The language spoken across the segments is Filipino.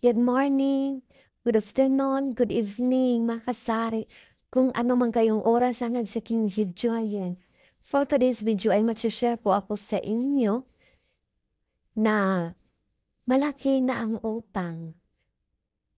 Good morning, good afternoon, good evening, mga kasari. Kung ano man kayong oras na nagsaking video yan. For today's video ay share po ako sa inyo na malaki na ang utang.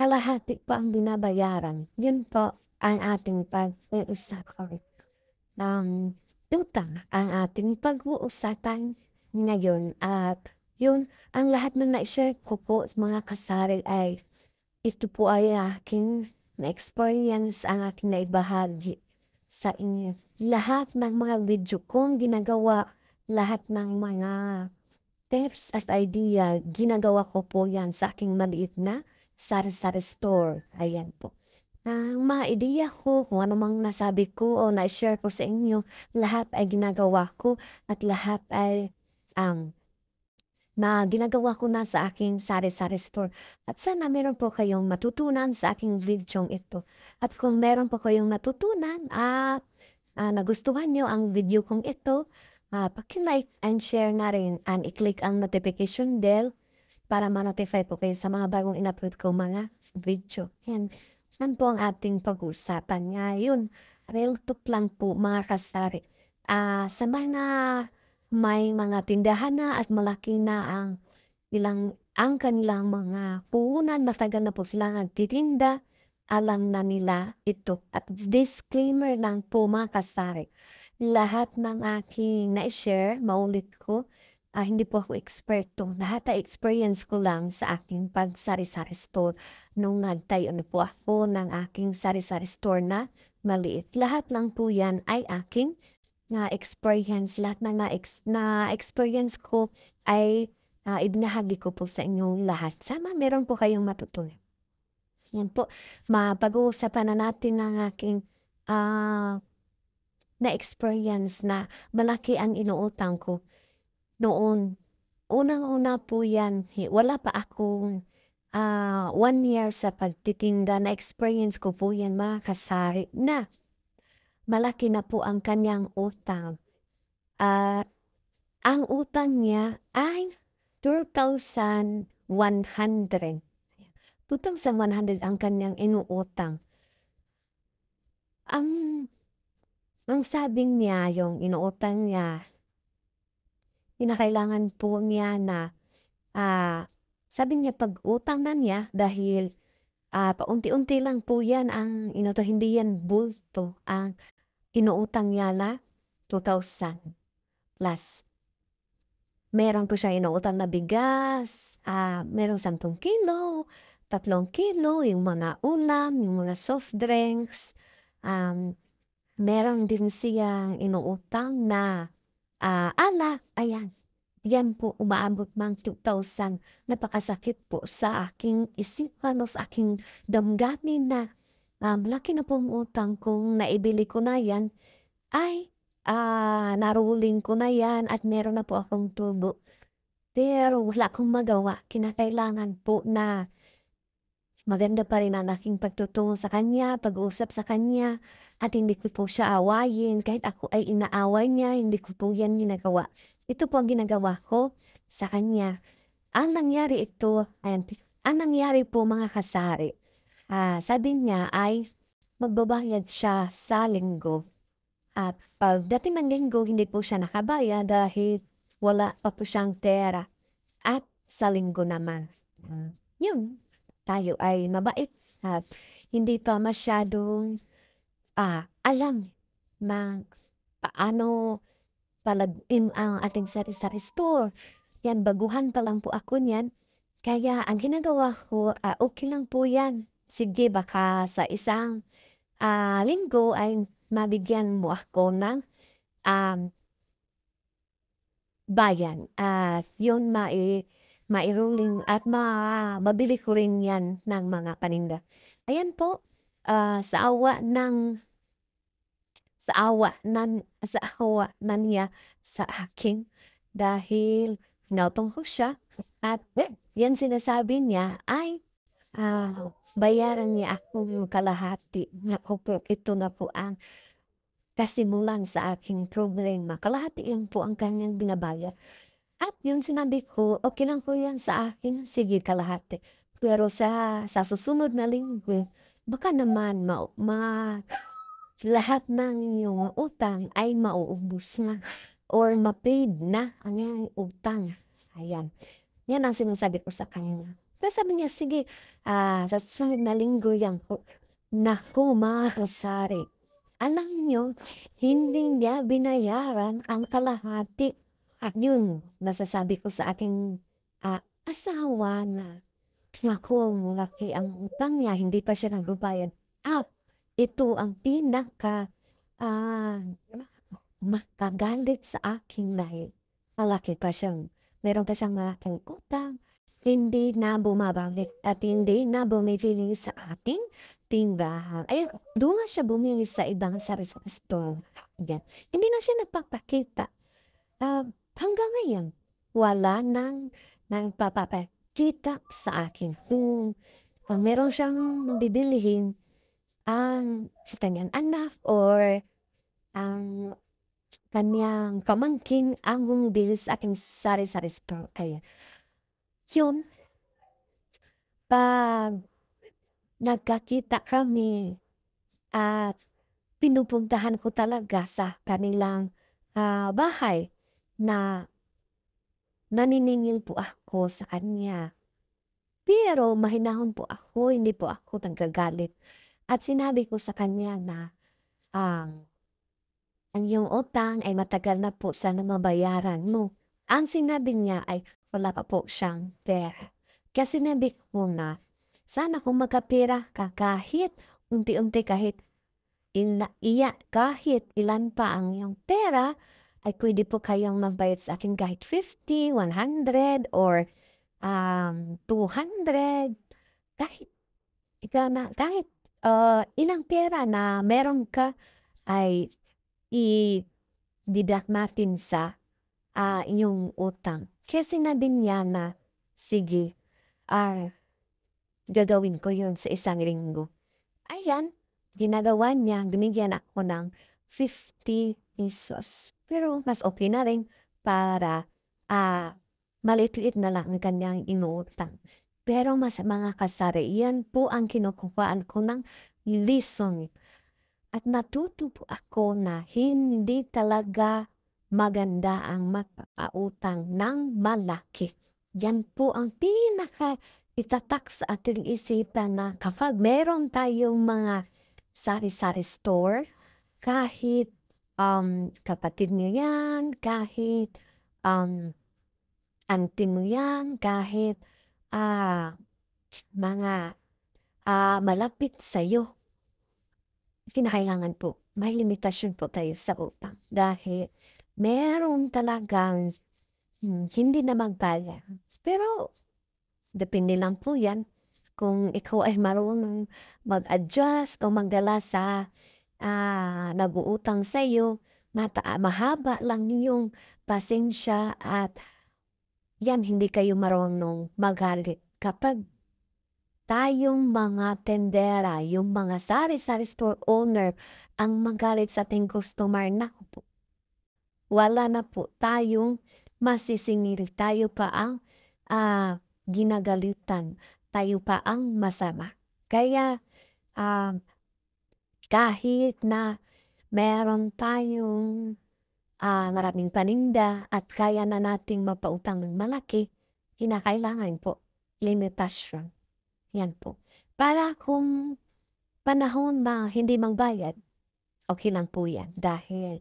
Kalahati pa ang binabayaran. Yun po ang ating pag-uusapan. Utang ang ating pag-uusapan ngayon at yun, ang lahat na na-share ko po mga kasari ay ito po ay aking na-experience ang aking naibahagi sa inyo. Lahat ng mga video kong ginagawa, lahat ng mga tips at idea, ginagawa ko po yan sa aking maliit na sari-sari store. Ayan po. Ang mga ideya ko, kung ano mang nasabi ko o na-share ko sa inyo, lahat ay ginagawa ko at lahat ay na ginagawa ko na sa aking sari-sari store. At sana meron po kayong matutunan sa aking videong ito. At kung meron po kayong natutunan at nagustuhan nyo ang video kong ito, paki-like and share na rin and i-click ang notification bell para ma-notify po kayo sa mga bagong in-upload ko mga video. Yan po ang ating pag-uusapan ngayon. Real talk lang po mga kasari. Sa mga may mga tindahan na at malaki na ang kanilang mga puhunan, matagal na po silang nagtitinda, alam na nila ito. At disclaimer lang po mga kasari, lahat ng aking na-share, maulit ko, hindi po ako eksperto. Lahat ay experience ko lang sa aking pag-sari-sari store. Nung nagtayo na po ako ng aking sari-sari store na maliit. Lahat lang po yan ay aking na-experience. Lahat ng na-experience ko ay ibinahagi ko po sa inyong lahat. Sana meron po kayong matutunan. Yan po. Mapag-uusapan na natin ng aking na-experience na malaki ang inuutang ko noon. Unang-una po yan, wala pa akong 1 year sa pagtitinda. Na-experience ko po yan mga kasari na malaki na po ang kanyang utang. Ang utang niya ay 2,100. 2,100 ang kanyang inuutang. Ang sabi niya, yung inuutang niya, kinakailangan po niya na, sabi niya pag-utang na niya dahil paunti-unti lang po yan ang hindi yan bulto ang inuutang niya na 2,000 plus. Meron po siya inuutang na bigas, merong 10 kilo, 3 kilo, yung mga ulam, yung mga soft drinks. Meron din siyang inuutang na alak, ayan. Yan po, umaabot ng 2,000. Napakasakit po sa aking isipan o sa aking damdamin na laki na pong utang kung naibili ko na yan ay naruling ko na yan at meron na po akong tubo. Pero wala akong magawa. Kinakailangan po na maganda pa rin ang aking pagtutungo sa kanya, pag-uusap sa kanya, at hindi ko po siya awayin. Kahit ako ay inaaway niya, hindi ko po yan ginagawa. Ito po ang ginagawa ko sa kanya. Ang nangyari po mga kasari, sabi niya ay magbabayad siya sa linggo. At pagdating ng linggo, hindi po siya nakabayad dahil wala pa po siyang pera. At sa linggo naman, yun, tayo ay mabait at hindi pa masyadong alam na paano palagin ang ating sari-sari store. Yan, baguhan pa lang po ako niyan. Kaya ang ginagawa ko, okay lang po yan. Sige, baka sa isang linggo ay mabigyan mo ako ng bayan. At yun, mairuling at mabili ko rin yan ng mga paninda. Ayan po, sa awa na niya sa akin dahil pinautang ko siya at yan sinasabi niya ay bayaran niya ako yung kalahati. Naku po, ito na po ang kasimulan sa aking problema. Kalahati yan po ang kanyang binabayad. At yung sinabi ko, okay lang po yan sa akin, sige kalahati. Pero sa susunod na linggo, baka naman lahat ng iyong utang ay mauubos na or ma-paid na ang iyong utang. Ayan, yan ang sinasabi ko sa kanya. Tapos sabi niya, sige, sa susunod na linggo yan po. Naku, mga kasari. Alam niyo, hindi niya binayaran ang kalahati. At yun, nasasabi ko sa aking asawa na, naku, laki ang utang niya, hindi pa siya nagbabayad. Ito ang ah, makagalit sa akin dahil malaki pa siyang, meron pa siyang malaking utang, hindi na bumabalik at hindi na bumibili sa ating tindahan. Ayun, doon nga siya bumili sa ibang sari-sari store. Yan. Hindi na siya nagpapakita. Hanggang ngayon, wala nang papapakita sa akin. Kung meron siyang bibilihin ang kanyang anak or ang kanyang pamangkin ang bumibili sa aking sari-sari store. Kaya, yun, pag nagkakita kami at pinupuntahan ko talaga sa kanilang bahay na naniningil po ako sa kanya. Pero mahinahon po ako, hindi po ako nagagalit. At sinabi ko sa kanya na ang iyong utang ay matagal na po, sana mabayaran mo. Ang sinabi niya ay wala pa po siyang pera. Kaya sinabi ko na sana kung magkapera ka kahit unti-unti, kahit kahit ilan pa ang iyong pera, ay pwede po kayong magbayad sa akin kahit 50, 100, or 200. Kahit ilang pera na meron ka ay i-deduct natin sa inyong utang. Kaya sinabi niya na, sige, gagawin ko yun sa isang linggo. Ayan, ginagawa niya, binigyan ako ng 50 pesos. Pero mas okay na rin para maliit na lang ang kanyang inuutang. Pero mas mga kasari, yan po ang kinukuhaan ko ng lesson. At natuto po ako na hindi talaga maganda ang magpapautang ng malaki. Yan po ang itatak sa ating isipan na kapag meron tayong mga sari-sari store, kahit kapatid mo yan, kahit auntie mo yan, kahit mga malapit sa'yo, kinakailangan po may limitasyon po tayo sa utang dahil meron talagang hindi na magbayad. Pero depende lang po yan kung ikaw ay marunong mag-adjust o magdala sa nag-uutang sa iyo. Mahaba lang yung pasensya at yan, hindi kayo marunong magalit kapag tayong mga tendera, yung mga sari-sari store owner ang magalit sa ating customer, naku po, wala na po tayong masisingil. Tayo pa ang ginagalitan. Tayo pa ang masama. Kaya kahit na meron tayong maraming paninda at kaya na nating mapautang ng malaki, kinakailangan po limitasyon. Yan po. Para kung panahon na hindi magbayad, okay lang po yan. Dahil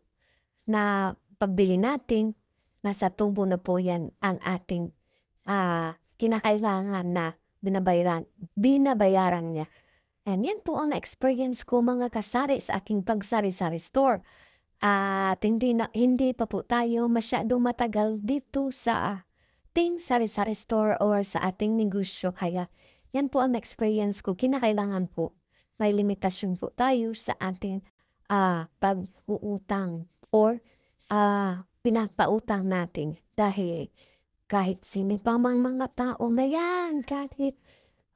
na pagbili natin, nasa tubo na po yan ang ating kinakailangan na binabayaran niya. And yan po ang na-experience ko mga kasari sa aking pagsari-sari store. At hindi pa po tayo masyadong matagal dito sa ating sari-sari store or sa ating negosyo. Kaya yan po ang experience ko. Kinakailangan po may limitasyon po tayo sa ating pag-uutang or pinapautang natin. Dahil kahit sino pa mga tao na yan, kahit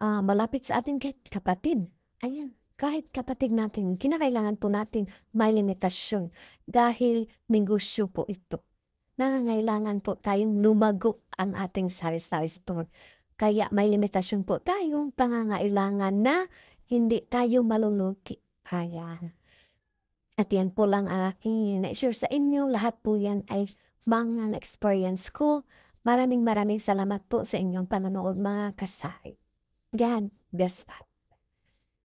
malapit sa ating kapatid, ayan, kahit kapatid natin, kinakailangan po natin may limitasyon dahil negosyo po ito. Nangangailangan po tayong lumago ang ating sari-sari store. Kaya may limitasyon po tayong pangangailangan na hindi tayo malulugi, ayan. At yan po lang ang aking nai-share sa inyo, lahat po yan ay mga na-experience ko. Maraming salamat po sa inyong panonood mga kasari. God bless.